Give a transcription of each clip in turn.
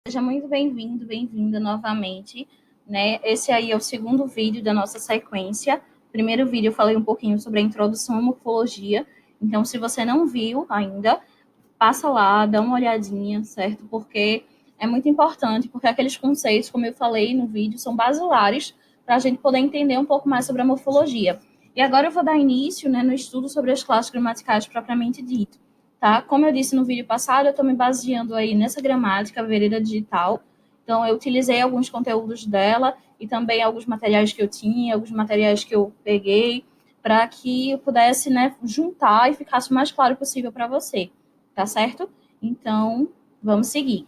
Seja muito bem-vindo, bem-vinda novamente, né? Esse aí é o segundo vídeo da nossa sequência. Primeiro vídeo eu falei um pouquinho sobre a introdução à morfologia. Então, se você não viu ainda, passa lá, dá uma olhadinha, certo? Porque é muito importante, porque aqueles conceitos, como eu falei no vídeo, são basilares para a gente poder entender um pouco mais sobre a morfologia. E agora eu vou dar início, né, no estudo sobre as classes gramaticais propriamente dito, tá? Como eu disse no vídeo passado, eu estou me baseando aí nessa gramática Vereda Digital. Então, eu utilizei alguns conteúdos dela e também alguns materiais que eu tinha, alguns materiais que eu peguei, para que eu pudesse, né, juntar e ficasse o mais claro possível para você, tá certo? Então, vamos seguir.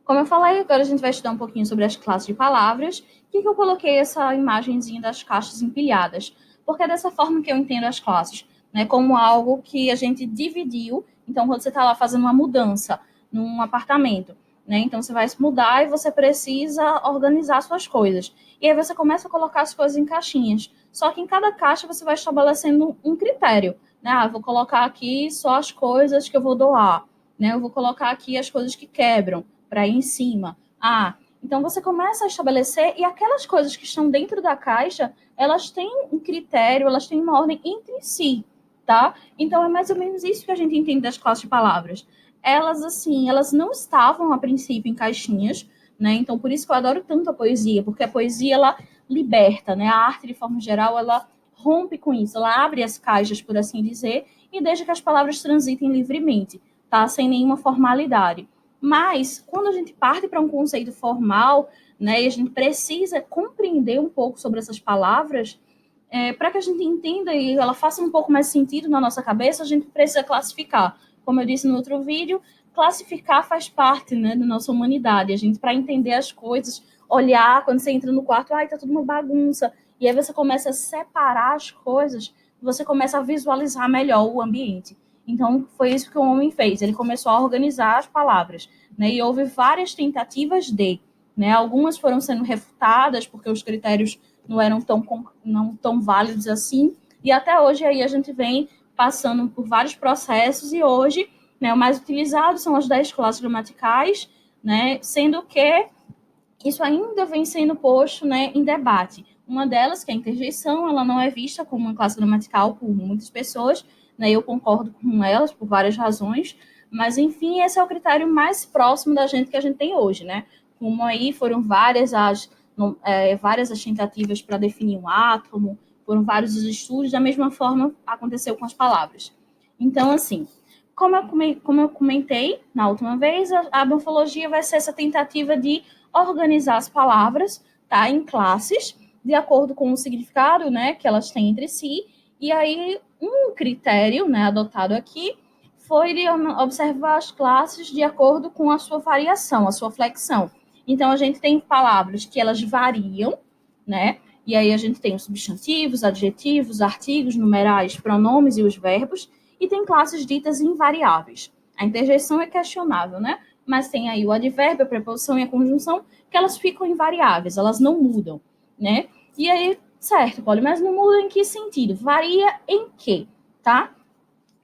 Como eu falei, agora a gente vai estudar um pouquinho sobre as classes de palavras. Por que eu coloquei essa imagenzinha das caixas empilhadas? Porque é dessa forma que eu entendo as classes, né? Como algo que a gente dividiu. Então, quando você está lá fazendo uma mudança num apartamento, né? Então, você vai se mudar e você precisa organizar suas coisas. E aí você começa a colocar as coisas em caixinhas. Só que em cada caixa você vai estabelecendo um critério, né? Ah, vou colocar aqui só as coisas que eu vou doar, né? Eu vou colocar aqui as coisas que quebram para ir em cima. Ah, então você começa a estabelecer e aquelas coisas que estão dentro da caixa, elas têm um critério, elas têm uma ordem entre si, tá? Então é mais ou menos isso que a gente entende das classes de palavras. Elas assim, elas não estavam a princípio em caixinhas, né? Então por isso que eu adoro tanto a poesia, porque a poesia ela liberta, né? A arte de forma geral, ela rompe com isso, ela abre as caixas, por assim dizer, e deixa que as palavras transitem livremente, tá? Sem nenhuma formalidade. Mas, quando a gente parte para um conceito formal, né, e a gente precisa compreender um pouco sobre essas palavras, para que a gente entenda e ela faça um pouco mais sentido na nossa cabeça, a gente precisa classificar. Como eu disse no outro vídeo, classificar faz parte, né, da nossa humanidade. A gente, para entender as coisas, olhar quando você entra no quarto, ai, tá tudo uma bagunça. E aí você começa a separar as coisas, você começa a visualizar melhor o ambiente. Então, foi isso que o homem fez. Ele começou a organizar as palavras, né? E houve várias tentativas de, né? Algumas foram sendo refutadas porque os critérios não tão válidos assim. E até hoje aí a gente vem passando por vários processos e hoje, né, o mais utilizado são as 10 classes gramaticais, né? Sendo que isso ainda vem sendo posto, né, em debate. Uma delas, que é a interjeição, ela não é vista como uma classe gramatical por muitas pessoas, né, eu concordo com elas por várias razões, mas, enfim, esse é o critério mais próximo da gente que a gente tem hoje, né? Como aí foram várias as tentativas para definir um átomo, foram vários os estudos, da mesma forma aconteceu com as palavras. Então, assim, como eu comentei na última vez, a morfologia vai ser essa tentativa de organizar as palavras, tá, em classes, de acordo com o significado, né, que elas têm entre si. E aí, um critério, né, adotado aqui foi de observar as classes de acordo com a sua variação, a sua flexão. Então, a gente tem palavras que elas variam, né, e aí a gente tem os substantivos, adjetivos, artigos, numerais, pronomes e os verbos, e tem classes ditas invariáveis. A interjeição é questionável, né? Mas tem aí o advérbio, a preposição e a conjunção, que elas ficam invariáveis, elas não mudam, né? E aí, certo, Polly, mas não muda em que sentido? Varia em quê, tá?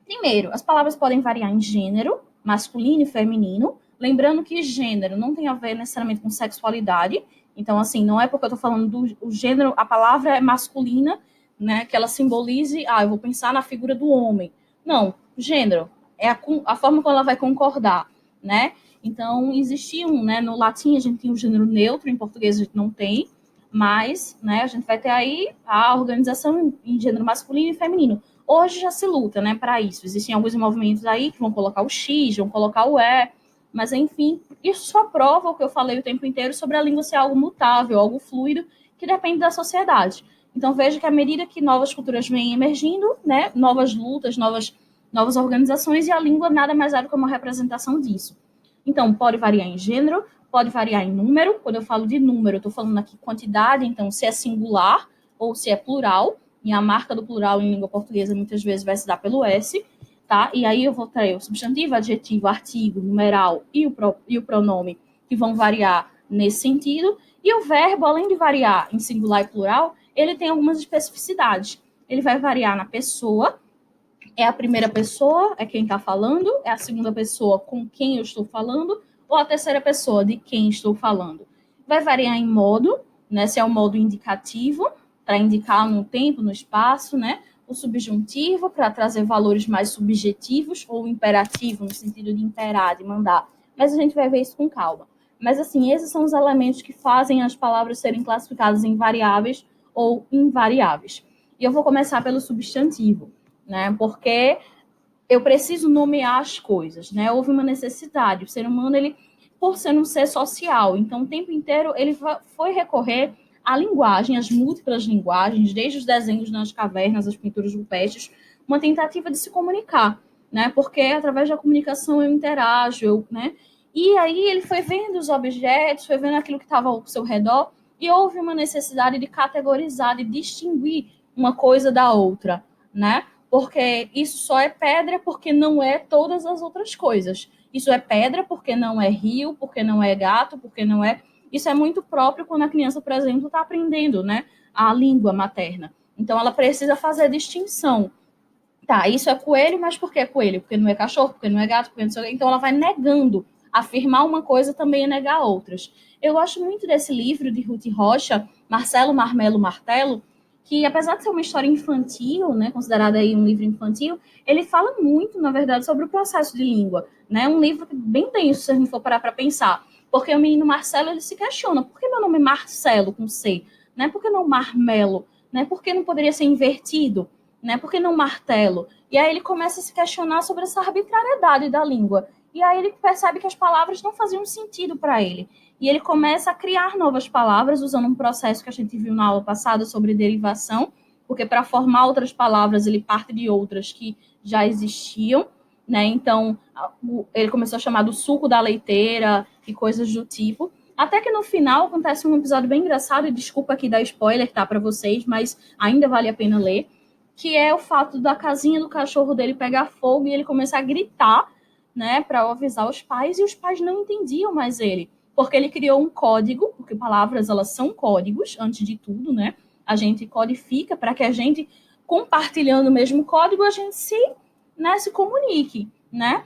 Primeiro, as palavras podem variar em gênero, masculino e feminino, lembrando que gênero não tem a ver necessariamente com sexualidade, então, assim, não é porque eu tô falando do gênero, a palavra é masculina, né, que ela simbolize, eu vou pensar na figura do homem. Não, gênero é a forma como ela vai concordar, né? Então, existiam, né, no latim a gente tinha um gênero neutro, em português a gente não tem, mas, né, a gente vai ter aí a organização em gênero masculino e feminino. Hoje já se luta, né, para isso. Existem alguns movimentos aí que vão colocar o X, vão colocar o E, mas, enfim, isso só prova o que eu falei o tempo inteiro sobre a língua ser algo mutável, algo fluido, que depende da sociedade. Então, veja que à medida que novas culturas vêm emergindo, né, novas lutas, novas organizações, e a língua nada mais é do que uma representação disso. Então, pode variar em gênero, pode variar em número. Quando eu falo de número, eu estou falando aqui quantidade, então se é singular ou se é plural, e a marca do plural em língua portuguesa muitas vezes vai se dar pelo S, tá? E aí eu vou ter o substantivo, adjetivo, artigo, numeral e o pronome, que vão variar nesse sentido. E o verbo, além de variar em singular e plural, ele tem algumas especificidades. Ele vai variar na pessoa, é a primeira pessoa, é quem está falando, é a segunda pessoa com quem eu estou falando, ou a terceira pessoa de quem estou falando. Vai variar em modo, né? Se é o modo indicativo, para indicar no tempo, no espaço, né? O subjuntivo, para trazer valores mais subjetivos, ou o imperativo, no sentido de imperar, de mandar. Mas a gente vai ver isso com calma. Mas, assim, esses são os elementos que fazem as palavras serem classificadas em variáveis ou invariáveis. E eu vou começar pelo substantivo, né? Porque eu preciso nomear as coisas, né? Houve uma necessidade. O ser humano, ele, por ser um ser social, então o tempo inteiro ele foi recorrer à linguagem, às múltiplas linguagens, desde os desenhos nas cavernas, as pinturas rupestres, uma tentativa de se comunicar, né? Porque através da comunicação eu interajo, né? E aí ele foi vendo os objetos, foi vendo aquilo que estava ao seu redor, e houve uma necessidade de categorizar, de distinguir uma coisa da outra, né? Porque isso só é pedra porque não é todas as outras coisas. Isso é pedra porque não é rio, porque não é gato, porque não é. Isso é muito próprio quando a criança, por exemplo, está aprendendo, né, a língua materna. Então, ela precisa fazer distinção. Tá, isso é coelho, mas por que coelho? Porque não é cachorro, porque não é gato, porque não sei o quê. Então, ela vai negando. Afirmar uma coisa também é negar outras. Eu gosto muito desse livro de Ruth Rocha, Marcelo Marmelo Martelo, que apesar de ser uma história infantil, né, considerada aí um livro infantil, ele fala muito, na verdade, sobre o processo de língua, né? Um livro bem denso, se a gente for parar para pensar, porque o menino Marcelo, ele se questiona, por que meu nome é Marcelo com C, né? Por que não Marmelo, né? Por que não poderia ser invertido, né? Por que não martelo? E aí ele começa a se questionar sobre essa arbitrariedade da língua. E aí ele percebe que as palavras não faziam sentido para ele. E ele começa a criar novas palavras, usando um processo que a gente viu na aula passada sobre derivação, porque para formar outras palavras ele parte de outras que já existiam, né? Então, ele começou a chamar do suco da leiteira e coisas do tipo. Até que no final acontece um episódio bem engraçado, e desculpa aqui dar spoiler, tá, para vocês, mas ainda vale a pena ler, que é o fato da casinha do cachorro dele pegar fogo e ele começar a gritar, né, para avisar os pais, e os pais não entendiam mais ele, porque ele criou um código, porque palavras, elas são códigos, antes de tudo, né? A gente codifica para que a gente, compartilhando o mesmo código, a gente se comunique, né?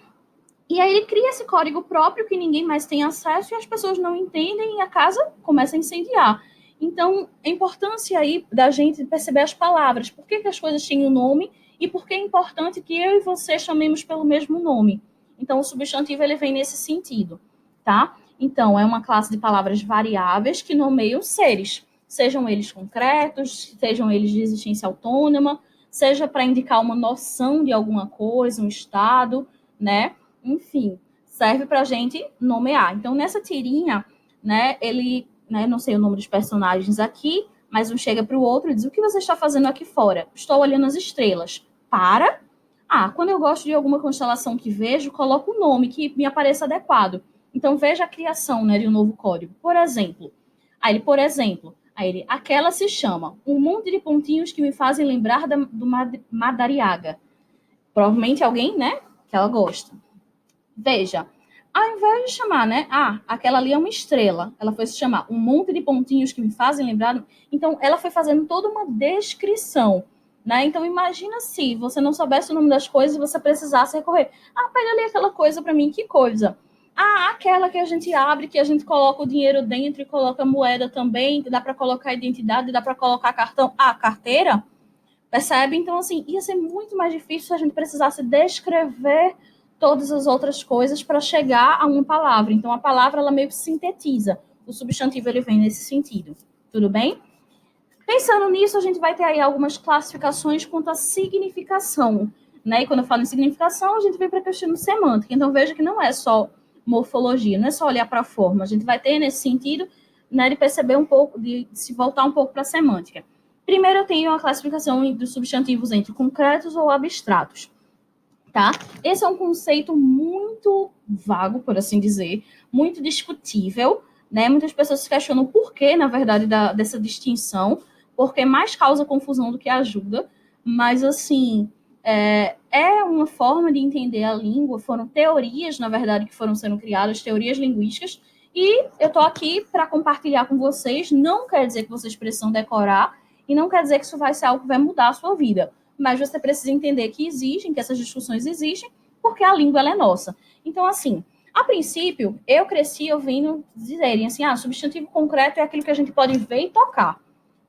E aí ele cria esse código próprio que ninguém mais tem acesso e as pessoas não entendem e a casa começa a incendiar. Então, a importância aí da gente perceber as palavras, por que as coisas têm um nome e por que é importante que eu e você chamemos pelo mesmo nome. Então, o substantivo ele vem nesse sentido, tá? Então, é uma classe de palavras variáveis que nomeiam seres, sejam eles concretos, sejam eles de existência autônoma, seja para indicar uma noção de alguma coisa, um estado, né? Enfim, serve para a gente nomear. Então, nessa tirinha, né, ele, né, não sei o nome dos personagens aqui, mas um chega para o outro e diz: o que você está fazendo aqui fora? Estou olhando as estrelas. Para. Ah, quando eu gosto de alguma constelação que vejo, coloco o nome que me apareça adequado. Então, veja a criação, né, de um novo código. Aí ele, aquela se chama um monte de pontinhos que me fazem lembrar do Madariaga. Provavelmente alguém, né, que ela gosta. Veja, ao invés de chamar, né? Ah, aquela ali é uma estrela. Ela foi se chamar um monte de pontinhos que me fazem lembrar. Então, ela foi fazendo toda uma descrição, né? Então, imagina se você não soubesse o nome das coisas e você precisasse recorrer. Ah, pega ali aquela coisa para mim, que coisa? Ah, aquela que a gente abre, que a gente coloca o dinheiro dentro e coloca moeda também, que dá para colocar identidade, dá para colocar cartão. Ah, carteira? Percebe? Então, assim, ia ser muito mais difícil se a gente precisasse descrever todas as outras coisas para chegar a uma palavra. Então, a palavra, ela meio que sintetiza. O substantivo, ele vem nesse sentido. Tudo bem? Pensando nisso, a gente vai ter aí algumas classificações quanto à significação, né? E quando eu falo em significação, a gente vem para a questão semântica. Então, veja que não é só morfologia, não é só olhar para a forma. A gente vai ter nesse sentido, né, de perceber um pouco, de se voltar um pouco para a semântica. Primeiro, eu tenho a classificação dos substantivos entre concretos ou abstratos, tá? Esse é um conceito muito vago, por assim dizer, muito discutível, né? Muitas pessoas se questionam o porquê, na verdade, dessa distinção, porque mais causa confusão do que ajuda, mas, assim, é uma forma de entender a língua, foram teorias, na verdade, que foram sendo criadas, teorias linguísticas, e eu estou aqui para compartilhar com vocês, não quer dizer que vocês precisam decorar, e não quer dizer que isso vai ser algo que vai mudar a sua vida, mas você precisa entender que existem, que essas discussões existem, porque a língua ela é nossa. Então, assim, A princípio, eu cresci ouvindo dizerem assim, substantivo concreto é aquilo que a gente pode ver e tocar,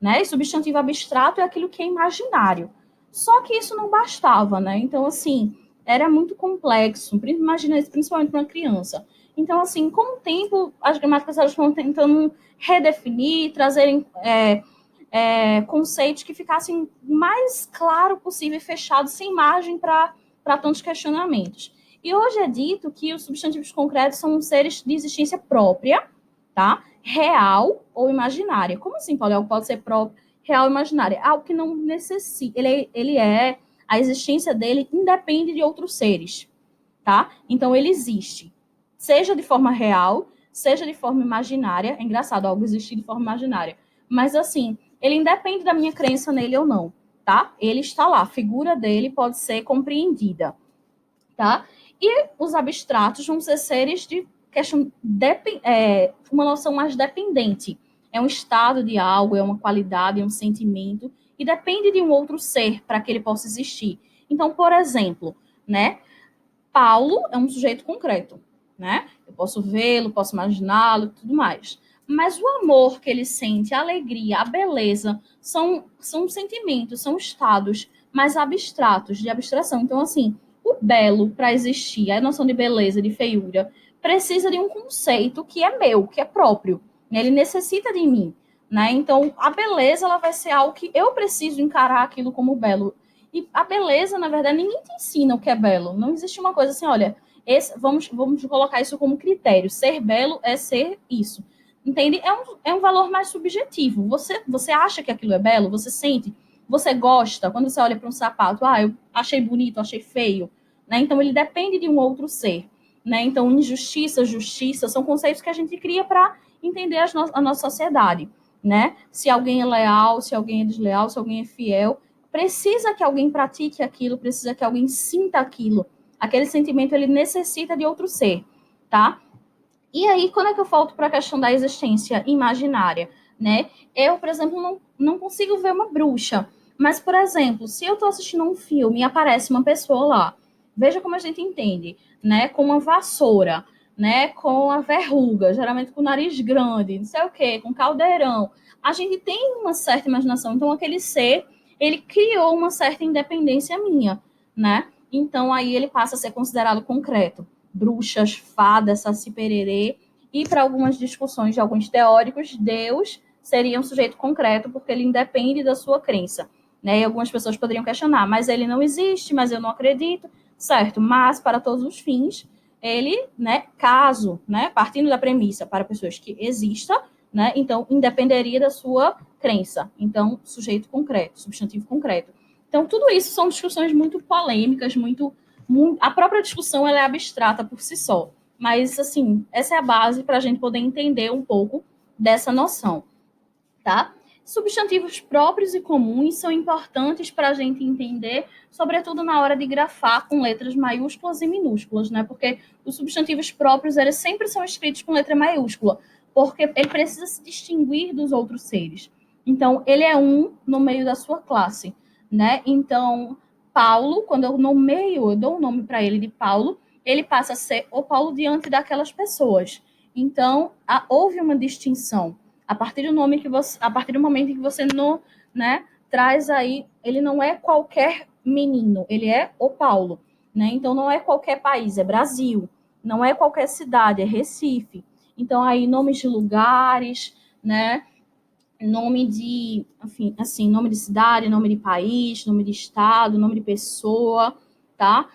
né? E substantivo abstrato é aquilo que é imaginário. Só que isso não bastava, né? Então, assim, era muito complexo, imagina isso, principalmente para uma criança. Então, assim, com o tempo, as gramáticas elas estão tentando redefinir, trazerem conceitos que ficassem mais claro possível e fechado, sem margem para tantos questionamentos. E hoje é dito que os substantivos concretos são seres de existência própria, tá? Real ou imaginária. Como assim, Paulo? Algo pode ser próprio, real ou imaginária? Algo que não necessita. A existência dele independe de outros seres, tá? Então ele existe, seja de forma real, seja de forma imaginária. É engraçado algo existir de forma imaginária. Mas assim, ele independe da minha crença nele ou não, tá? Ele está lá, a figura dele pode ser compreendida, tá? E os abstratos vão ser seres de questão uma noção mais dependente. É um estado de algo, é uma qualidade, é um sentimento e depende de um outro ser para que ele possa existir. Então, por exemplo, né? Paulo é um sujeito concreto, né? Eu posso vê-lo, posso imaginá-lo, tudo mais. Mas o amor que ele sente, a alegria, a beleza, são sentimentos, são estados mais abstratos, de abstração. Então, assim, o belo, para existir, a noção de beleza, de feiura, precisa de um conceito que é meu, que é próprio. Né? Ele necessita de mim. Né? Então, a beleza ela vai ser algo que eu preciso encarar aquilo como belo. E a beleza, na verdade, ninguém te ensina o que é belo. Não existe uma coisa assim, olha, vamos colocar isso como critério. Ser belo é ser isso. Entende? É um valor mais subjetivo. Você acha que aquilo é belo? Você sente? Você gosta? Quando você olha para um sapato, eu achei bonito, achei feio. Né? Então, ele depende de um outro ser. Né? Então, injustiça, justiça, são conceitos que a gente cria para entender a nossa sociedade. Né? Se alguém é leal, se alguém é desleal, se alguém é fiel, precisa que alguém pratique aquilo, precisa que alguém sinta aquilo. Aquele sentimento, ele necessita de outro ser, tá? E aí, quando é que eu volto para a questão da existência imaginária, né? Eu, por exemplo, não consigo ver uma bruxa, mas, por exemplo, se eu estou assistindo um filme e aparece uma pessoa lá, veja como a gente entende, né? Com uma vassoura, né? Com a verruga, geralmente com o nariz grande, não sei o quê, com caldeirão. A gente tem uma certa imaginação, então aquele ser ele criou uma certa independência minha, né? Então aí ele passa a ser considerado concreto. Bruxas, fadas, saci pererê, e para algumas discussões de alguns teóricos, Deus seria um sujeito concreto porque ele independe da sua crença. Né? E algumas pessoas poderiam questionar, mas ele não existe, mas eu não acredito, certo? Mas para todos os fins, ele, né, caso, né, partindo da premissa para pessoas que exista, né, então independeria da sua crença. Então, sujeito concreto, substantivo concreto. Então, tudo isso são discussões muito polêmicas, a própria discussão ela é abstrata por si só. Mas, assim, essa é a base para a gente poder entender um pouco dessa noção, tá? Substantivos próprios e comuns são importantes para a gente entender, sobretudo na hora de grafar com letras maiúsculas e minúsculas, né? Porque os substantivos próprios, eles sempre são escritos com letra maiúscula, porque ele precisa se distinguir dos outros seres. Então, ele é um no meio da sua classe, né? Então, Paulo, quando eu nomeio, eu dou um nome para ele de Paulo, ele passa a ser o Paulo diante daquelas pessoas. Então, houve uma distinção. A partir do momento em que você não, né, traz aí, ele não é qualquer menino, ele é o Paulo, né? Então não é qualquer país, é Brasil. Não é qualquer cidade, é Recife. Então aí nomes de lugares, né? Nome de, enfim, assim, nome de cidade, nome de país, nome de estado, nome de pessoa, tá?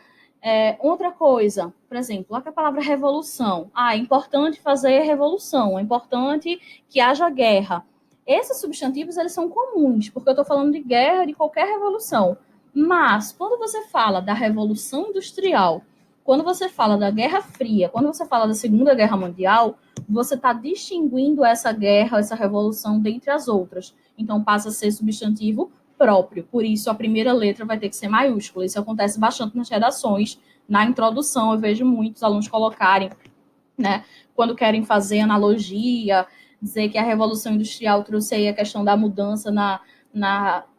Outra coisa, por exemplo, a palavra revolução. É importante fazer revolução, é importante que haja guerra. Esses substantivos, eles são comuns, porque eu estou falando de guerra, de qualquer revolução. Mas, quando você fala da Revolução Industrial, quando você fala da Guerra Fria, quando você fala da Segunda Guerra Mundial, você está distinguindo essa guerra, essa revolução dentre as outras. Então, passa a ser substantivo próprio. Por isso, a primeira letra vai ter que ser maiúscula. Isso acontece bastante nas redações. Na introdução, eu vejo muitos alunos colocarem, né, quando querem fazer analogia, dizer que a Revolução Industrial trouxe aí a questão da mudança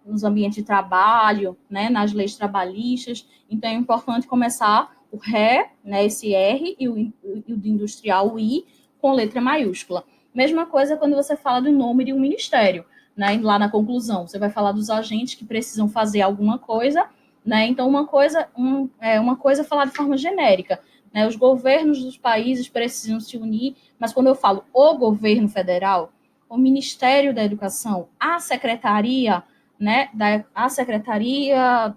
nos ambientes de trabalho, né, nas leis trabalhistas. Então, é importante começar o ré, né, esse R, e o do industrial, o I, com letra maiúscula. Mesma coisa quando você fala do nome de um ministério, né, lá na conclusão. Você vai falar dos agentes que precisam fazer alguma coisa, né, então uma coisa é falar de forma genérica. Né, os governos dos países precisam se unir, mas quando eu falo o governo federal, o Ministério da Educação, a secretaria, né, a secretaria,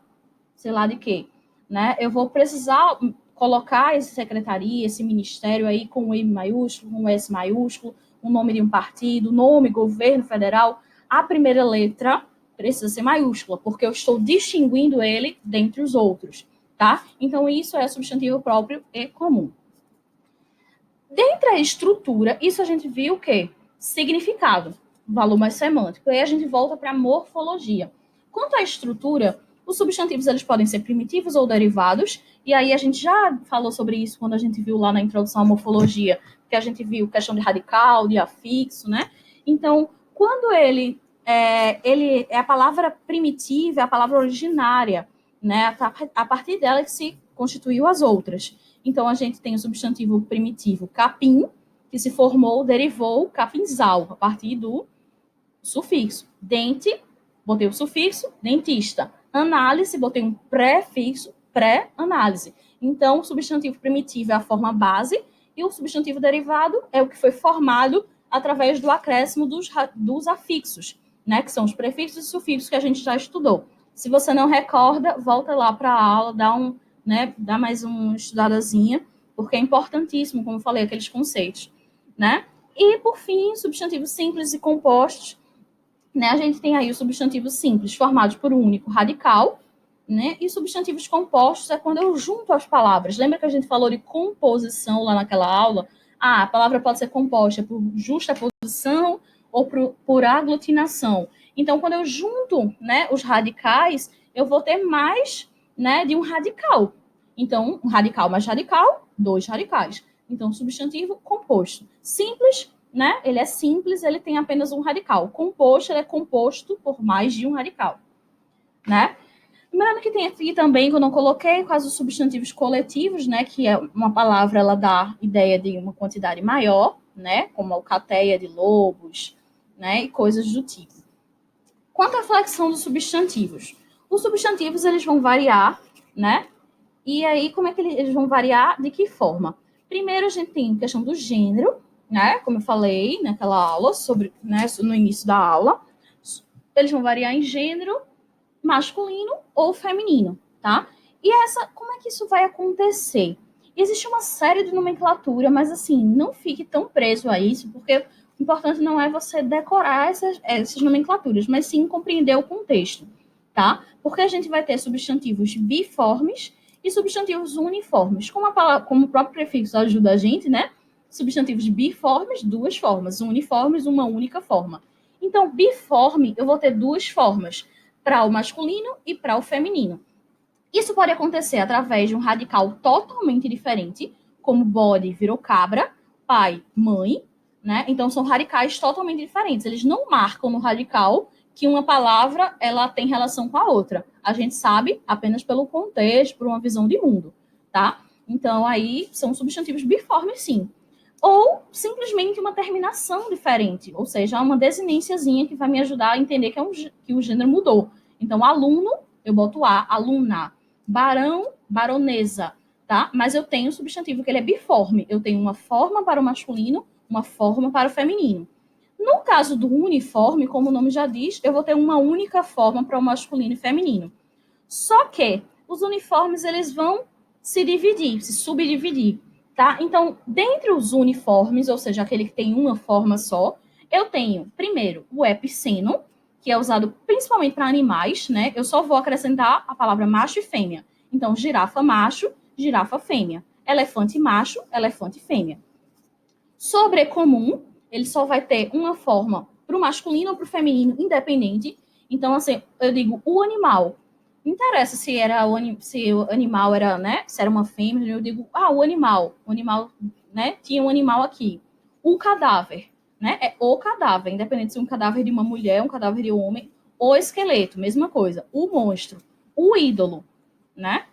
sei lá de quê, né, eu vou precisar colocar essa secretaria, esse ministério aí com um M maiúsculo, um S maiúsculo, o nome de um partido, nome, governo federal, a primeira letra precisa ser maiúscula, porque eu estou distinguindo ele dentre os outros, tá? Então, isso é substantivo próprio e comum. Dentre a estrutura, isso a gente viu o quê? Significado, valor mais semântico. E aí a gente volta para a morfologia. Quanto à estrutura, os substantivos eles podem ser primitivos ou derivados, e aí a gente já falou sobre isso quando a gente viu lá na introdução à morfologia, que a gente viu questão de radical, de afixo, né? Então, quando ele é a palavra primitiva, é a palavra originária, né? A partir dela que se constituiu as outras. Então, a gente tem o substantivo primitivo capim, que se formou, derivou capinzal, a partir do sufixo. Dente, botei o sufixo, dentista. Análise, botei um prefixo, pré-análise. Então, o substantivo primitivo é a forma base e o substantivo derivado é o que foi formado através do acréscimo dos afixos, né, que são os prefixos e sufixos que a gente já estudou. Se você não recorda, volta lá para a aula, dá mais uma estudadazinha, porque é importantíssimo, como eu falei, aqueles conceitos, né? E, por fim, substantivos simples e compostos, né? A gente tem aí o substantivo simples, formado por um único radical, né? E substantivos compostos é quando eu junto as palavras. Lembra que a gente falou de composição lá naquela aula? A palavra pode ser composta por justaposição ou por aglutinação. Então, quando eu junto, né, os radicais, eu vou ter mais, né, de um radical. Então, um radical mais radical, dois radicais. Então, substantivo composto. Simples, né? Ele é simples, ele tem apenas um radical. Composto, ele é composto por mais de um radical, né? Lembrando que tem aqui também, que eu não coloquei, quais os substantivos coletivos, né? Que é uma palavra, ela dá ideia de uma quantidade maior, né? Como a alcateia de lobos, né? E coisas do tipo. Quanto à flexão dos substantivos, os substantivos eles vão variar, né? E aí, como é que eles vão variar? De que forma? Primeiro, a gente tem a questão do gênero, né? Como eu falei naquela aula, né, no início da aula. Eles vão variar em gênero masculino ou feminino, tá? E como é que isso vai acontecer? Existe uma série de nomenclatura, mas assim, não fique tão preso a isso, porque o importante não é você decorar essas nomenclaturas, mas sim compreender o contexto, tá? Porque a gente vai ter substantivos biformes e substantivos uniformes. Como o próprio prefixo ajuda a gente, né? Substantivos biformes, duas formas. Uniformes, uma única forma. Então, biforme, eu vou ter duas formas, para o masculino e para o feminino. Isso pode acontecer através de um radical totalmente diferente, como bode virou cabra, pai, mãe, né? Então, são radicais totalmente diferentes. Eles não marcam no radical que uma palavra ela tem relação com a outra. A gente sabe apenas pelo contexto, por uma visão de mundo, tá? Então, aí são substantivos biformes, sim. Ou simplesmente uma terminação diferente, ou seja, uma desinênciazinha que vai me ajudar a entender que o gênero mudou. Então, aluno, eu boto A, aluna. Barão, baronesa, tá? Mas eu tenho um substantivo que ele é biforme. Eu tenho uma forma para o masculino, uma forma para o feminino. No caso do uniforme, como o nome já diz, eu vou ter uma única forma para o masculino e feminino. Só que os uniformes, eles vão se dividir, se subdividir, tá? Então, dentre os uniformes, ou seja, aquele que tem uma forma só, eu tenho, primeiro, o epiceno, que é usado principalmente para animais, né? Eu só vou acrescentar a palavra macho e fêmea. Então, girafa macho, girafa fêmea. Elefante macho, elefante fêmea. Sobrecomum, ele só vai ter uma forma para o masculino ou para o feminino, independente. Então, assim, eu digo o animal. Não interessa se o animal era, né? Se era uma fêmea, eu digo, o animal. O animal, né? Tinha um animal aqui. O cadáver, né? É o cadáver, independente se é um cadáver de uma mulher, um cadáver de um homem, o esqueleto, mesma coisa. O monstro, o ídolo, né?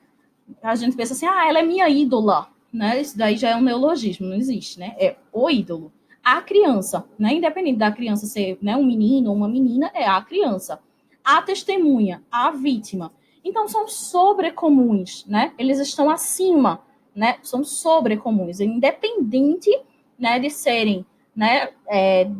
A gente pensa assim, ela é minha ídola, né? Isso daí já é um neologismo, não existe, né? É o ídolo. A criança, né? Independente da criança ser, né, um menino ou uma menina, é a criança. A testemunha, a vítima. Então são sobrecomuns, né? Eles estão acima, né? São sobrecomuns, independente, né, de serem, né?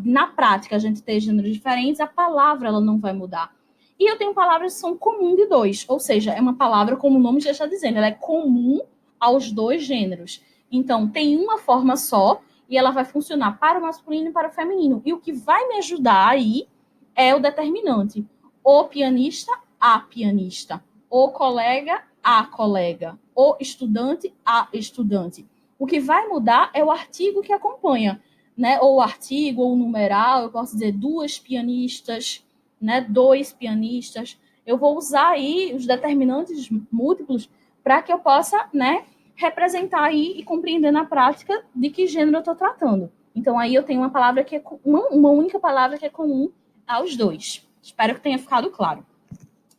Na prática a gente ter gêneros diferentes, a palavra ela não vai mudar. E eu tenho palavras que são comum de dois, ou seja, é uma palavra, como o nome já está dizendo, ela é comum aos dois gêneros. Então, tem uma forma só e ela vai funcionar para o masculino e para o feminino. E o que vai me ajudar aí é o determinante. O pianista, a pianista. O colega, a colega. O estudante, a estudante. O que vai mudar é o artigo que acompanha, né? Ou o artigo, ou o numeral, eu posso dizer duas pianistas, né, dois pianistas. Eu vou usar aí os determinantes múltiplos para que eu possa, né, representar aí e compreender na prática de que gênero eu estou tratando. Então aí eu tenho uma palavra que é uma única palavra que é comum aos dois. Espero que tenha ficado claro.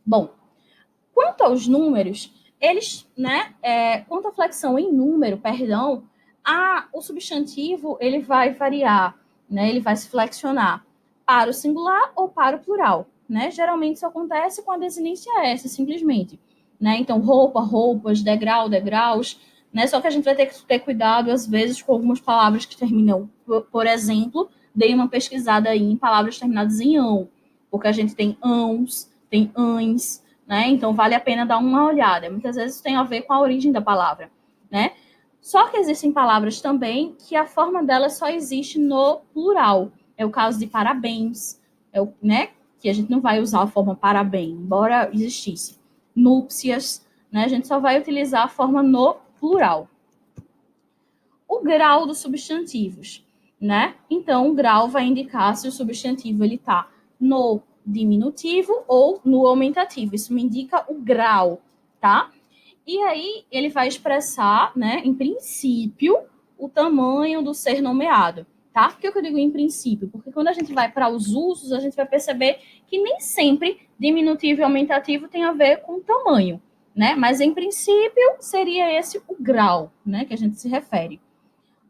Bom, quanto aos números, eles, né, quanto à flexão em número, perdão, o substantivo ele vai variar, né, ele vai se flexionar para o singular ou para o plural, né? Geralmente isso acontece com a desinência S, simplesmente, né? Então, roupa, roupas, degrau, degraus, né? Só que a gente vai ter que ter cuidado, às vezes, com algumas palavras que terminam, por exemplo, dei uma pesquisada aí em palavras terminadas em ão, porque a gente tem ãos, tem ães, né? Então vale a pena dar uma olhada. Muitas vezes isso tem a ver com a origem da palavra, né? Só que existem palavras também que a forma delas só existe no plural. É o caso de parabéns, né? Que a gente não vai usar a forma parabéns, embora existisse. Núpcias, né? A gente só vai utilizar a forma no plural. O grau dos substantivos, né? Então, o grau vai indicar se o substantivo ele está no diminutivo ou no aumentativo. Isso me indica o grau, tá? E aí ele vai expressar, né, em princípio, o tamanho do ser nomeado, tá? Por que eu digo em princípio? Porque quando a gente vai para os usos, a gente vai perceber que nem sempre diminutivo e aumentativo tem a ver com tamanho, né? Mas em princípio seria esse o grau, né, que a gente se refere.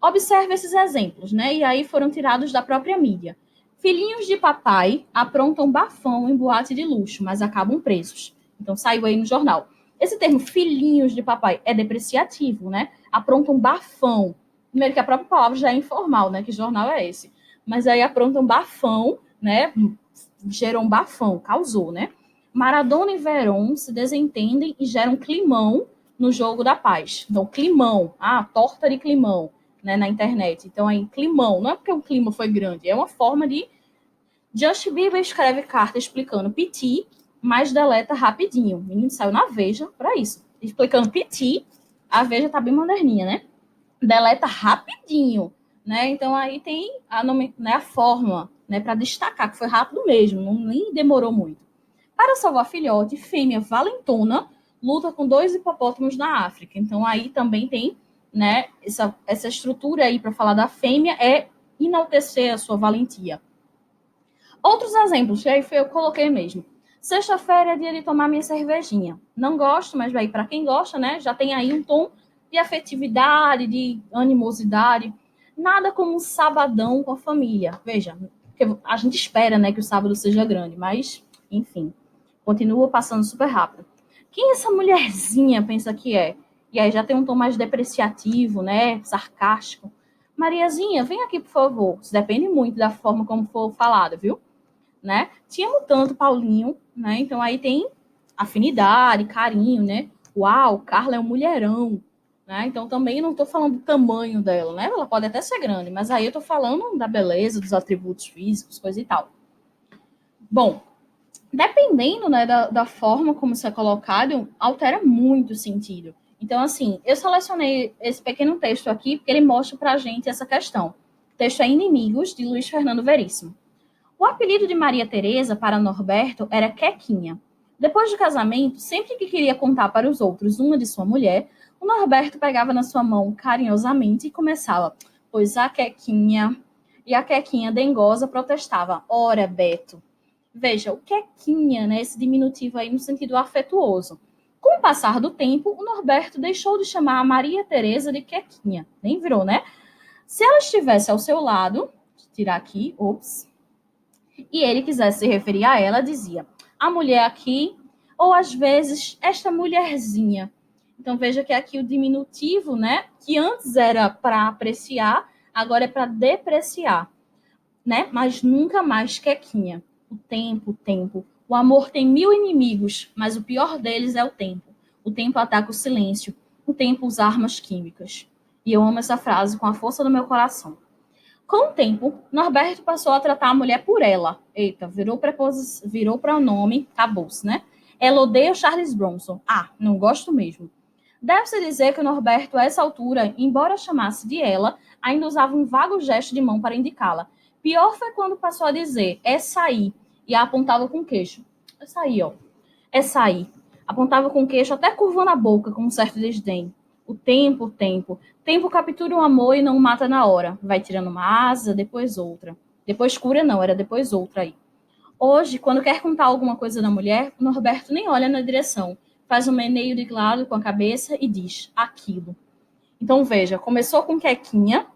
Observe esses exemplos, né? E aí foram tirados da própria mídia. Filhinhos de papai aprontam bafão em boate de luxo, mas acabam presos. Então saiu aí no jornal. Esse termo filhinhos de papai é depreciativo, né? Aprontam bafão. Primeiro que a própria palavra já é informal, né? Que jornal é esse? Mas aí aprontam bafão, né? Gerou um bafão, causou, né? Maradona e Verón se desentendem e geram climão no jogo da paz. Então, climão, torta de climão, né, na internet. Então, aí, climão, não é porque o clima foi grande, é uma forma de... Justin Bieber escreve carta explicando piti, mas deleta rapidinho. O menino saiu na Veja para isso. Explicando piti, a Veja tá bem moderninha, né? Deleta rapidinho, né? Então, aí tem a forma, né, para destacar que foi rápido mesmo, não, nem demorou muito. Para salvar filhote, fêmea valentona luta com dois hipopótamos na África. Então, aí também tem, né, essa estrutura aí para falar da fêmea é enaltecer a sua valentia. Outros exemplos, que aí eu coloquei mesmo. Sexta-feira é dia de tomar minha cervejinha. Não gosto, mas vai para quem gosta, né? Já tem aí um tom de afetividade, de animosidade. Nada como um sabadão com a família. Veja, a gente espera, né, que o sábado seja grande, mas, enfim, continua passando super rápido. Quem essa mulherzinha pensa que é? E aí já tem um tom mais depreciativo, né? Sarcástico. Mariazinha, vem aqui, por favor. Isso depende muito da forma como for falada, viu? Né? Tínhamos tanto Paulinho, né? Então aí tem afinidade, carinho, né? Uau, Carla é um mulherão, né? Então também não estou falando do tamanho dela, né? Ela pode até ser grande, mas aí eu estou falando da beleza, dos atributos físicos, coisa e tal. Bom, dependendo, né, da forma como isso é colocado, altera muito o sentido. Então, assim, eu selecionei esse pequeno texto aqui porque ele mostra pra gente essa questão. O texto é Inimigos, de Luiz Fernando Veríssimo. O apelido de Maria Teresa para Norberto era Quequinha. Depois do casamento, sempre que queria contar para os outros uma de sua mulher, o Norberto pegava na sua mão carinhosamente e começava, pois a Quequinha... E a Quequinha dengosa protestava, ora, Beto. Veja, o Quequinha, né, esse diminutivo aí no sentido afetuoso. Com o passar do tempo, o Norberto deixou de chamar a Maria Teresa de Quequinha. Nem virou, né? Se ela estivesse ao seu lado, tirar aqui, ops, e ele quisesse se referir a ela, dizia a mulher aqui, ou às vezes esta mulherzinha. Então veja que aqui o diminutivo, né, que antes era para apreciar, agora é para depreciar, né? Mas nunca mais quequinha. O tempo, o tempo. O amor tem mil inimigos, mas o pior deles é o tempo. O tempo ataca o silêncio. O tempo usa armas químicas. E eu amo essa frase com a força do meu coração. Com o tempo, Norberto passou a tratar a mulher por ela. Eita, virou pronome, acabou-se, né? Ela odeia o Charles Bronson. Ah, não gosto mesmo. Deve-se dizer que o Norberto, a essa altura, embora chamasse de ela, ainda usava um vago gesto de mão para indicá-la. Pior foi quando passou a dizer, essa aí, e a apontava com o queixo. Essa aí, ó. Essa aí. Apontava com o queixo, até curvando a boca, com um certo desdém. O tempo, o tempo. Tempo captura o amor e não o mata na hora. Vai tirando uma asa, depois outra. Depois cura não, era depois outra aí. Hoje, quando quer contar alguma coisa da mulher, o Norberto nem olha na direção. Faz um meneio de lado com a cabeça e diz, aquilo. Então, veja, começou com Quequinha,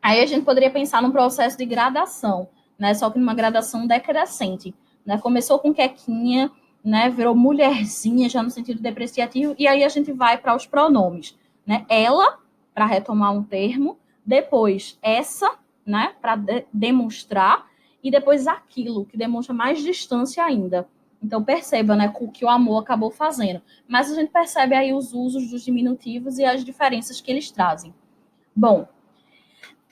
aí a gente poderia pensar num processo de gradação, né? Só que numa gradação decrescente, né? Começou com Quequinha, né? Virou mulherzinha, já no sentido depreciativo, e aí a gente vai para os pronomes, né? Ela, para retomar um termo, depois essa, né? Para demonstrar, e depois aquilo, que demonstra mais distância ainda. Então perceba, né, o que o amor acabou fazendo. Mas a gente percebe aí os usos dos diminutivos e as diferenças que eles trazem. Bom,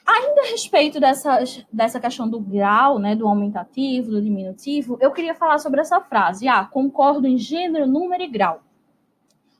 ainda a respeito dessa questão do grau, né, do aumentativo, do diminutivo, eu queria falar sobre essa frase. Ah, concordo em gênero, número e grau.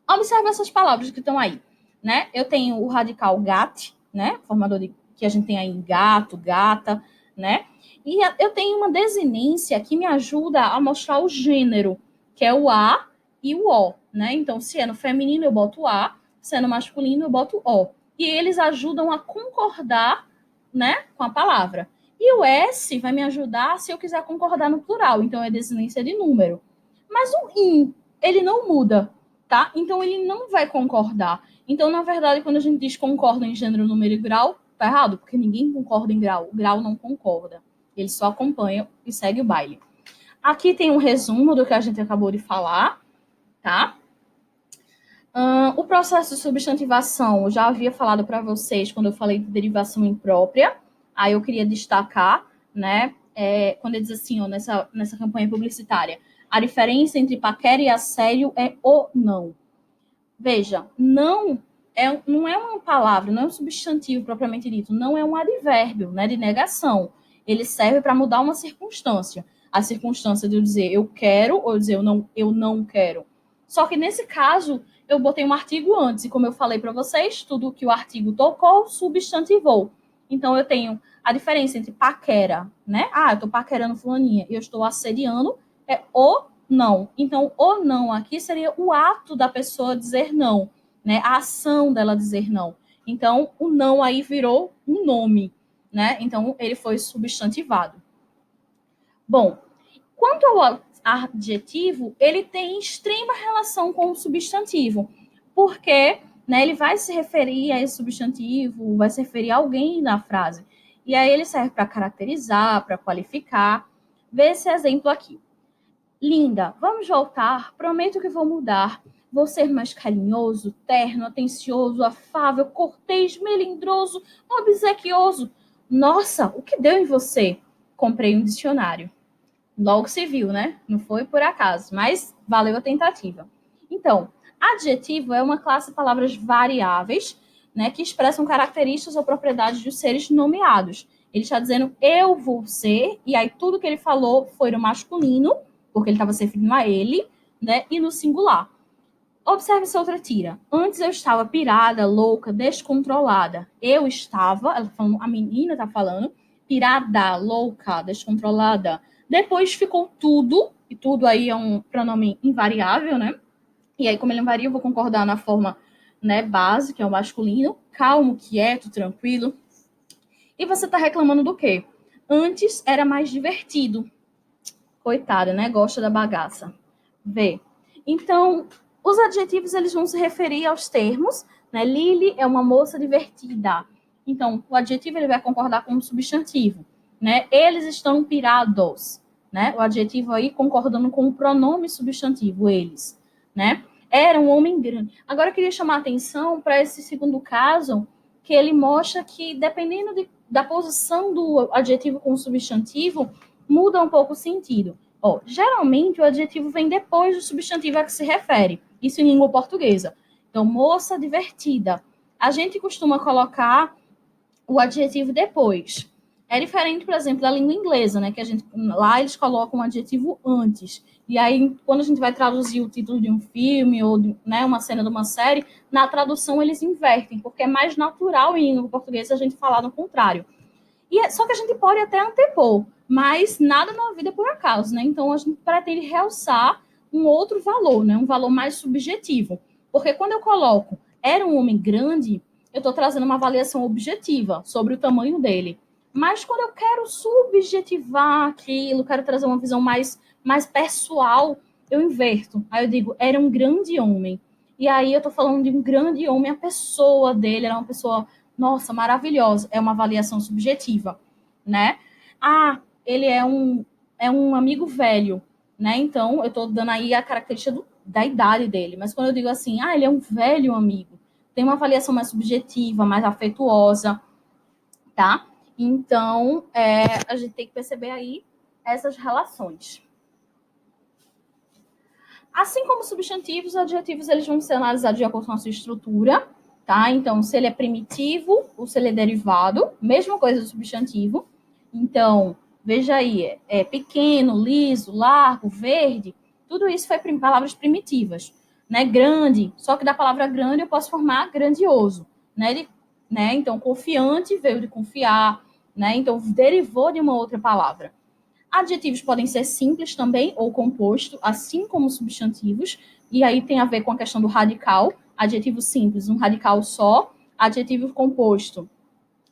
Observe essas palavras que estão aí, né? Eu tenho o radical gat, né, formador que a gente tem aí gato, gata, né? E eu tenho uma desinência que me ajuda a mostrar o gênero, que é o a e o o, né? Então, se é no feminino eu boto a, se é no masculino eu boto o. E eles ajudam a concordar, né, com a palavra. E o S vai me ajudar se eu quiser concordar no plural, então é desinência de número. Mas o in, ele não muda, tá? Então ele não vai concordar. Então, na verdade, quando a gente diz concorda em gênero, número e grau, tá errado, porque ninguém concorda em grau. O grau não concorda. Ele só acompanha e segue o baile. Aqui tem um resumo do que a gente acabou de falar, tá? O processo de substantivação, eu já havia falado para vocês quando eu falei de derivação imprópria. Aí eu queria destacar, né? Quando ele diz assim, ó, nessa campanha publicitária, a diferença entre paquera e assédio é o não. Veja, não é uma palavra, não é um substantivo propriamente dito, não é um advérbio, né, de negação. Ele serve para mudar uma circunstância. A circunstância de eu dizer eu quero ou dizer eu não quero. Só que nesse caso, eu botei um artigo antes, e como eu falei para vocês, tudo que o artigo tocou, substantivou. Então eu tenho a diferença entre paquera, né? Ah, eu estou paquerando fulaninha e eu estou assediando, é o não. Então, o não aqui seria o ato da pessoa dizer não, né? A ação dela dizer não. Então, o não aí virou um nome, né? Então, ele foi substantivado. Bom, quanto ao adjetivo, ele tem extrema relação com o substantivo, porque, né, ele vai se referir a esse substantivo, vai se referir a alguém na frase. E aí ele serve para caracterizar, para qualificar. Vê esse exemplo aqui. Linda, vamos voltar. Prometo que vou mudar. Vou ser mais carinhoso, terno, atencioso, afável, cortês, melindroso, obsequioso. Nossa, o que deu em você? Comprei um dicionário. Logo se viu, né? Não foi por acaso, mas valeu a tentativa. Então, adjetivo é uma classe de palavras variáveis, né, que expressam características ou propriedades dos seres nomeados. Ele está dizendo eu vou ser, e aí tudo que ele falou foi no masculino, porque ele estava se referindo a ele, né, e no singular. Observe essa outra tira. Antes eu estava pirada, louca, descontrolada. Eu estava, ela tá falando, a menina está falando, pirada, louca, descontrolada. Depois ficou tudo, e tudo aí é um pronome invariável, né? E aí, como ele varia, eu vou concordar na forma, né, base, que é o masculino, calmo, quieto, tranquilo. E você tá reclamando do quê? Antes era mais divertido. Coitada, né? Gosta da bagaça. Vê. Então, Os adjetivos, eles vão se referir aos termos, né? Lily é uma moça divertida. Então, o adjetivo, ele vai concordar com o substantivo, né? Eles estão pirados, né? O adjetivo aí concordando com o pronome substantivo, eles, né? Era um homem grande. Agora, eu queria chamar a atenção para esse segundo caso, que ele mostra que, dependendo da posição do adjetivo com o substantivo, muda um pouco o sentido. Ó, geralmente, o adjetivo vem depois do substantivo a que se refere. Isso em língua portuguesa. Então, moça divertida. A gente costuma colocar o adjetivo depois. É diferente, por exemplo, da língua inglesa, né? Que a gente lá eles colocam o adjetivo antes. E aí, quando a gente vai traduzir o título de um filme ou né, uma cena de uma série, na tradução eles invertem, porque é mais natural em língua portuguesa a gente falar no contrário. Só que a gente pode até antepor, mas nada na vida é por acaso, né? Então a gente pretende realçar um outro valor, né? Um valor mais subjetivo. Porque quando eu coloco era um homem grande, eu estou trazendo uma avaliação objetiva sobre o tamanho dele. Mas quando eu quero subjetivar aquilo, quero trazer uma visão mais pessoal, eu inverto. Aí eu digo, era um grande homem. E aí eu estou falando de um grande homem, a pessoa dele era uma pessoa, nossa, maravilhosa. É uma avaliação subjetiva, né? Ah, ele é um amigo velho, né? Então, eu estou dando aí a característica da idade dele. Mas quando eu digo assim, ah, ele é um velho amigo, tem uma avaliação mais subjetiva, mais afetuosa, tá? Então, a gente tem que perceber aí essas relações. Assim como substantivos, adjetivos eles vão ser analisados de acordo com a sua estrutura, tá? Então, se ele é primitivo ou se ele é derivado, mesma coisa do substantivo. Então, veja aí, pequeno, liso, largo, verde, tudo isso foi palavras primitivas, né? Grande, só que da palavra grande eu posso formar grandioso, né? Então, confiante veio de confiar, né? Então, derivou de uma outra palavra. Adjetivos podem ser simples também ou composto, assim como substantivos, e aí tem a ver com a questão do radical. Adjetivo simples, um radical só. Adjetivo composto,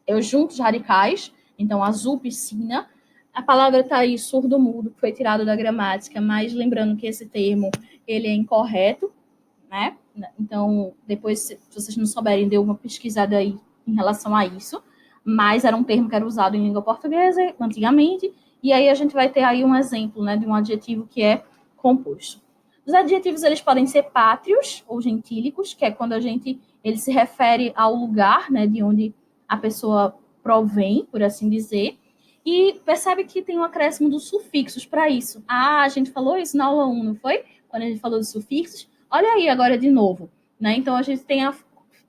eu junto os radicais, então azul, piscina. A palavra está aí surdo-mudo, que foi tirado da gramática, mas lembrando que esse termo ele é incorreto, né? Então, depois, se vocês não souberem, dê uma pesquisada aí em relação a isso. Mas era um termo que era usado em língua portuguesa antigamente, e aí a gente vai ter aí um exemplo, né, de um adjetivo que é composto. Os adjetivos eles podem ser pátrios ou gentílicos, que é quando ele se refere ao lugar, né, de onde a pessoa provém, por assim dizer. E percebe que tem um acréscimo dos sufixos para isso. Ah, a gente falou isso na aula 1, não foi? Quando a gente falou dos sufixos. Olha aí agora de novo, né? Então a gente tem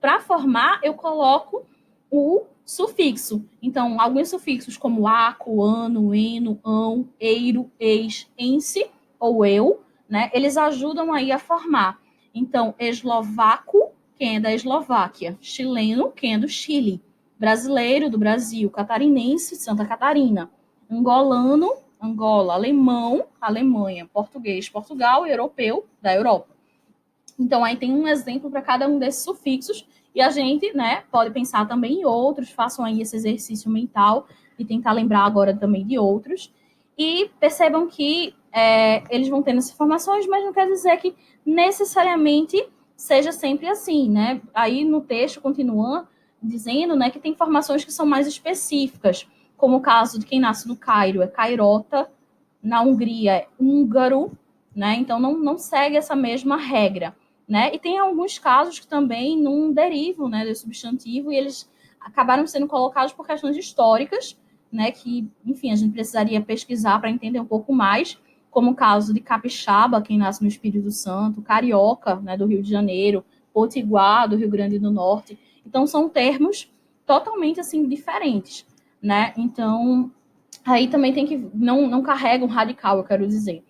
para formar eu coloco o sufixo. Então alguns sufixos como aco, ano, eno, ão, eiro, eis, ense ou eu, né? Eles ajudam aí a formar. Então eslovaco, quem é da Eslováquia, chileno, quem é do Chile, brasileiro do Brasil, catarinense, Santa Catarina, angolano, Angola, alemão, Alemanha, português, Portugal, europeu, da Europa. Então, aí tem um exemplo para cada um desses sufixos, e a gente, né, pode pensar também em outros, façam aí esse exercício mental e tentar lembrar agora também de outros. E percebam que eles vão tendo essas informações, mas não quer dizer que necessariamente seja sempre assim, né? Aí no texto continua dizendo, né, que tem informações que são mais específicas, como o caso de quem nasce no Cairo, é cairota, na Hungria é húngaro, né? Então não segue essa mesma regra, né? E tem alguns casos que também não derivam, né, do substantivo e eles acabaram sendo colocados por questões históricas, né? Que, enfim, a gente precisaria pesquisar para entender um pouco mais, como o caso de capixaba, quem nasce no Espírito Santo, carioca, né, do Rio de Janeiro, potiguar, do Rio Grande do Norte. Então são termos totalmente assim diferentes, né? Então aí também tem que não carrega um radical, eu quero dizer.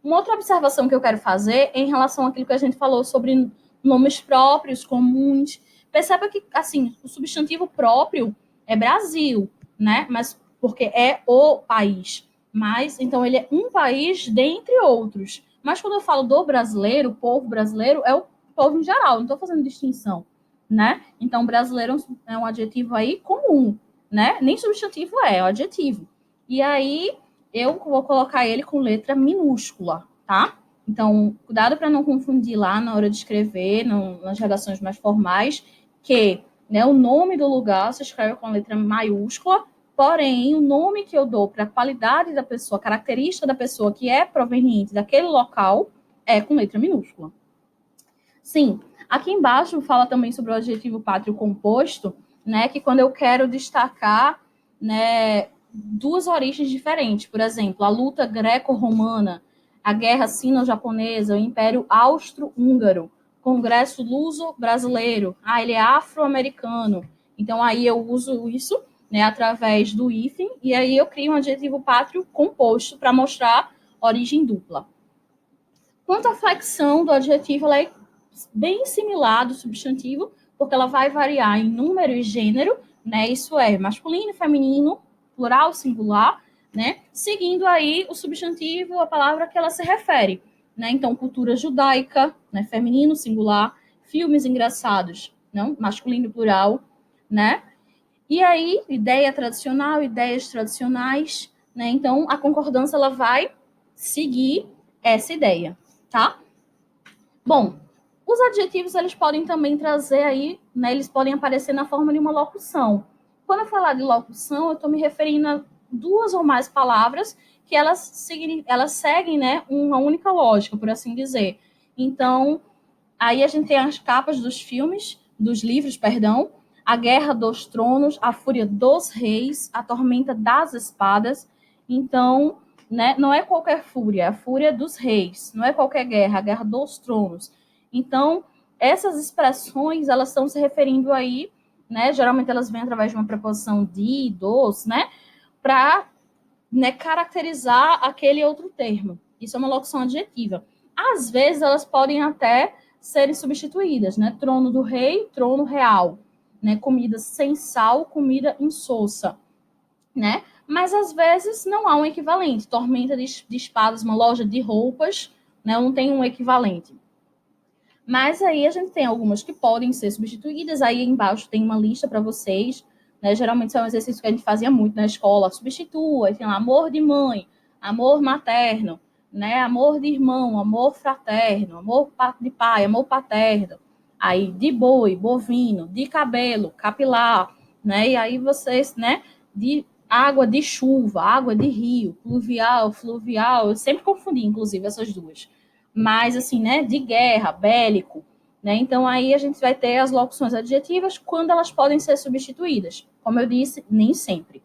Uma outra observação que eu quero fazer é em relação àquilo que a gente falou sobre nomes próprios, comuns. Perceba que, assim, o substantivo próprio é Brasil, né? Mas porque é o país. Mas, então, ele é um país dentre outros. Mas quando eu falo do brasileiro, o povo brasileiro, é o povo em geral, não estou fazendo distinção, né? Então, brasileiro é um adjetivo aí comum, né? Nem substantivo é um adjetivo. E aí, eu vou colocar ele com letra minúscula, tá? Então, cuidado para não confundir lá na hora de escrever, nas redações mais formais, que, né, o nome do lugar se escreve com letra maiúscula, porém, o nome que eu dou para a qualidade da pessoa, a característica da pessoa que é proveniente daquele local, é com letra minúscula. Sim, aqui embaixo fala também sobre o adjetivo pátrio composto, né, que quando eu quero destacar, né, duas origens diferentes, por exemplo, a luta greco-romana, a guerra sino-japonesa, o Império Austro-Húngaro, Congresso Luso-Brasileiro, ele é afro-americano. Então aí eu uso isso, né, através do hífen, e aí eu crio um adjetivo pátrio composto para mostrar origem dupla. Quanto à flexão do adjetivo, ela é bem similar do substantivo, porque ela vai variar em número e gênero, né? Isso é masculino, feminino, plural, singular, né? Seguindo aí o substantivo, a palavra que ela se refere, né? Então, cultura judaica, né? Feminino, singular, filmes engraçados, não? Masculino, plural, né? E aí, ideia tradicional, ideias tradicionais, né? Então, a concordância ela vai seguir essa ideia, tá? Bom, os adjetivos eles podem também trazer aí, né? Eles podem aparecer na forma de uma locução. Quando eu falar de locução, eu estou me referindo a duas ou mais palavras que elas seguem, né, uma única lógica, por assim dizer. Então, aí a gente tem as capas dos livros, perdão, a Guerra dos Tronos, a Fúria dos Reis, a Tormenta das Espadas. Então, né, não é qualquer fúria, é a Fúria dos Reis, não é qualquer guerra, a Guerra dos Tronos. Então, essas expressões, elas estão se referindo aí, né, geralmente elas vêm através de uma preposição de, dos, né, para, né, caracterizar aquele outro termo. Isso é uma locução adjetiva. Às vezes, elas podem até serem substituídas, né? Trono do rei, trono real, né? Comida sem sal, comida insossa, né? Mas às vezes não há um equivalente. Tormenta de espadas, uma loja de roupas, né? Não tem um equivalente. Mas aí a gente tem algumas que podem ser substituídas. Aí embaixo tem uma lista para vocês, né? Geralmente são exercícios que a gente fazia muito na escola. Substitua, tem lá amor de mãe, amor materno, né? Amor de irmão, amor fraterno, amor de pai, amor paterno. Aí de boi, bovino, de cabelo, capilar, né? E aí vocês, né? De água de chuva, água de rio, pluvial, fluvial. Eu sempre confundi, inclusive, essas duas. Mas, assim, né? De guerra, bélico, né? Então, aí a gente vai ter as locuções adjetivas quando elas podem ser substituídas. Como eu disse, nem sempre.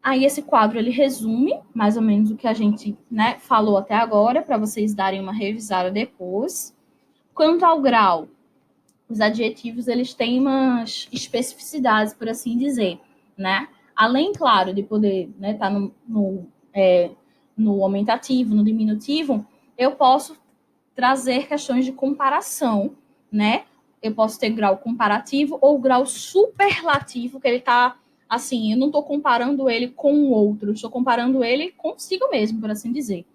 Aí esse quadro ele resume mais ou menos o que a gente, né, falou até agora, para vocês darem uma revisada depois. Quanto ao grau, os adjetivos eles têm umas especificidades, por assim dizer, né? Além, claro, de poder, né, estar no aumentativo, no diminutivo, eu posso trazer questões de comparação, né? Eu posso ter grau comparativo ou grau superlativo, que ele está assim, eu não estou comparando ele com o outro, estou comparando ele consigo mesmo, por assim dizer,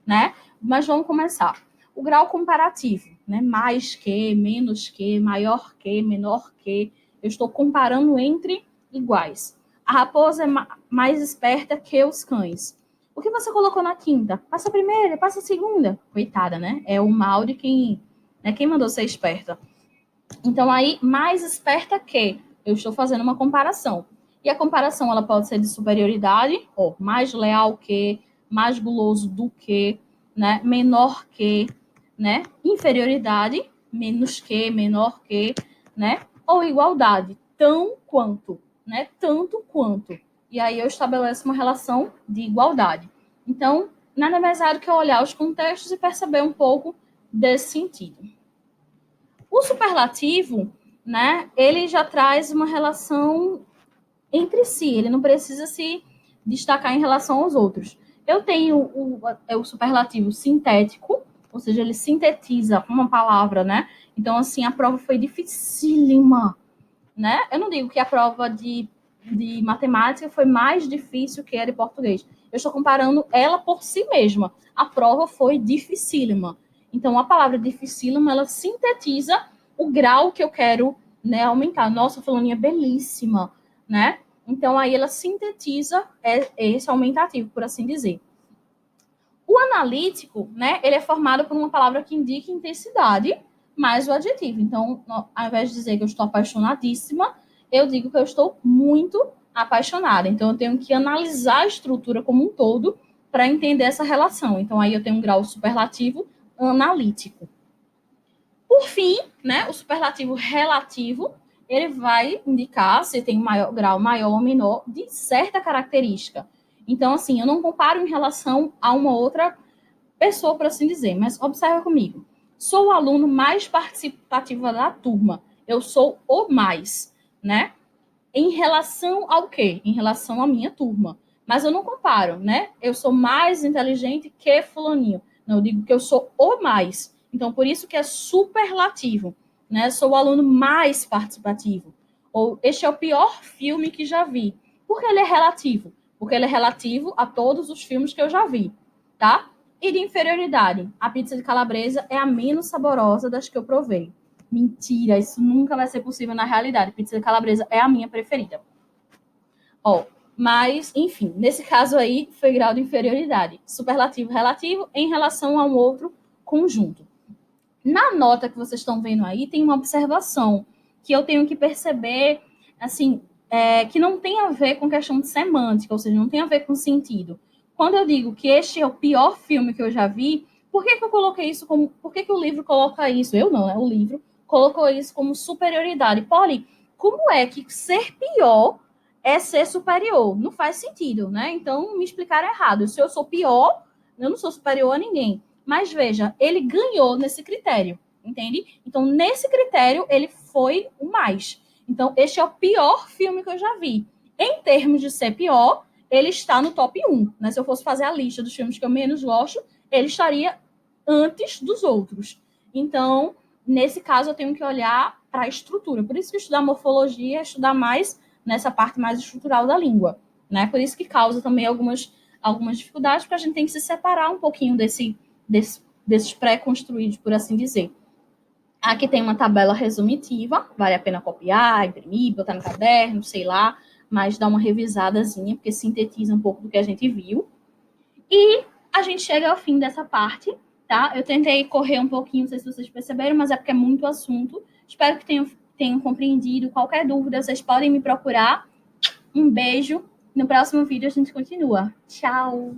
né? Mas vamos começar. O grau comparativo, né? Mais que, menos que, maior que, menor que. Eu estou comparando entre iguais. A raposa é mais esperta que os cães. O que você colocou na quinta? Passa a primeira, passa a segunda. Coitada, né? É o mal de quem, né? Quem mandou ser esperta. Então, aí, mais esperta que. Eu estou fazendo uma comparação. E a comparação, ela pode ser de superioridade, ou mais leal que, mais guloso do que, né? Menor que, né? Inferioridade, menos que, menor que, né? Ou igualdade, tão quanto, né? Tanto quanto. E aí eu estabeleço uma relação de igualdade. Então, nada mais é do que olhar os contextos e perceber um pouco desse sentido. O superlativo, né, ele já traz uma relação entre si, ele não precisa se destacar em relação aos outros. Eu tenho o superlativo sintético, ou seja, ele sintetiza uma palavra, né? Então, assim, a prova foi dificílima, né? Eu não digo que a prova de matemática foi mais difícil que a de português. Eu estou comparando ela por si mesma. A prova foi dificílima. Então, a palavra dificílima, ela sintetiza o grau que eu quero, né, aumentar. Nossa, fulaninha é belíssima, né? Então, aí ela sintetiza esse aumentativo, por assim dizer. O analítico, né, ele é formado por uma palavra que indica intensidade, mais o adjetivo. Então, ao invés de dizer que eu estou apaixonadíssima, eu digo que eu estou muito apaixonada. Então, eu tenho que analisar a estrutura como um todo para entender essa relação. Então, aí eu tenho um grau superlativo analítico. Por fim, né, o superlativo relativo, ele vai indicar se tem um grau maior ou menor de certa característica. Então, assim, eu não comparo em relação a uma outra pessoa, por assim dizer, mas observa comigo. Sou o aluno mais participativo da turma. Eu sou o mais, né? Em relação ao quê? Em relação à minha turma. Mas eu não comparo, né? Eu sou mais inteligente que fulaninho. Não, eu digo que eu sou o mais. Então, por isso que é superlativo, né? Sou o aluno mais participativo. Ou este é o pior filme que já vi. Por que ele é relativo? Porque ele é relativo a todos os filmes que eu já vi, tá? E de inferioridade. A pizza de calabresa é a menos saborosa das que eu provei. Mentira, isso nunca vai ser possível na realidade. Pizza de calabresa é a minha preferida. Ó, mas, enfim, nesse caso aí foi grau de inferioridade. Superlativo relativo em relação a um outro conjunto. Na nota que vocês estão vendo aí, tem uma observação que eu tenho que perceber, assim, que não tem a ver com questão de semântica, ou seja, não tem a ver com sentido. Quando eu digo que este é o pior filme que eu já vi, por que, que eu coloquei isso como. Por que, que o livro coloca isso? Eu não, né? O livro colocou isso como superioridade. Polly, como é que ser pior é ser superior? Não faz sentido, né? Então, me explicaram errado. Se eu sou pior, eu não sou superior a ninguém. Mas veja, ele ganhou nesse critério, entende? Então, nesse critério, ele foi o mais. Então, este é o pior filme que eu já vi. Em termos de ser pior, ele está no top 1. Né? Se eu fosse fazer a lista dos filmes que eu menos gosto, ele estaria antes dos outros. Então, nesse caso, eu tenho que olhar para a estrutura. Por isso que estudar morfologia é estudar mais nessa parte mais estrutural da língua. Né? Por isso que causa também algumas dificuldades, porque a gente tem que se separar um pouquinho desses pré-construídos, por assim dizer. Aqui tem uma tabela resumitiva, vale a pena copiar, imprimir, botar no caderno, sei lá, mas dá uma revisadazinha, porque sintetiza um pouco do que a gente viu. E a gente chega ao fim dessa parte, tá? Eu tentei correr um pouquinho, não sei se vocês perceberam, mas é porque é muito assunto. Espero que tenham compreendido. Qualquer dúvida, vocês podem me procurar. Um beijo. No próximo vídeo a gente continua. Tchau!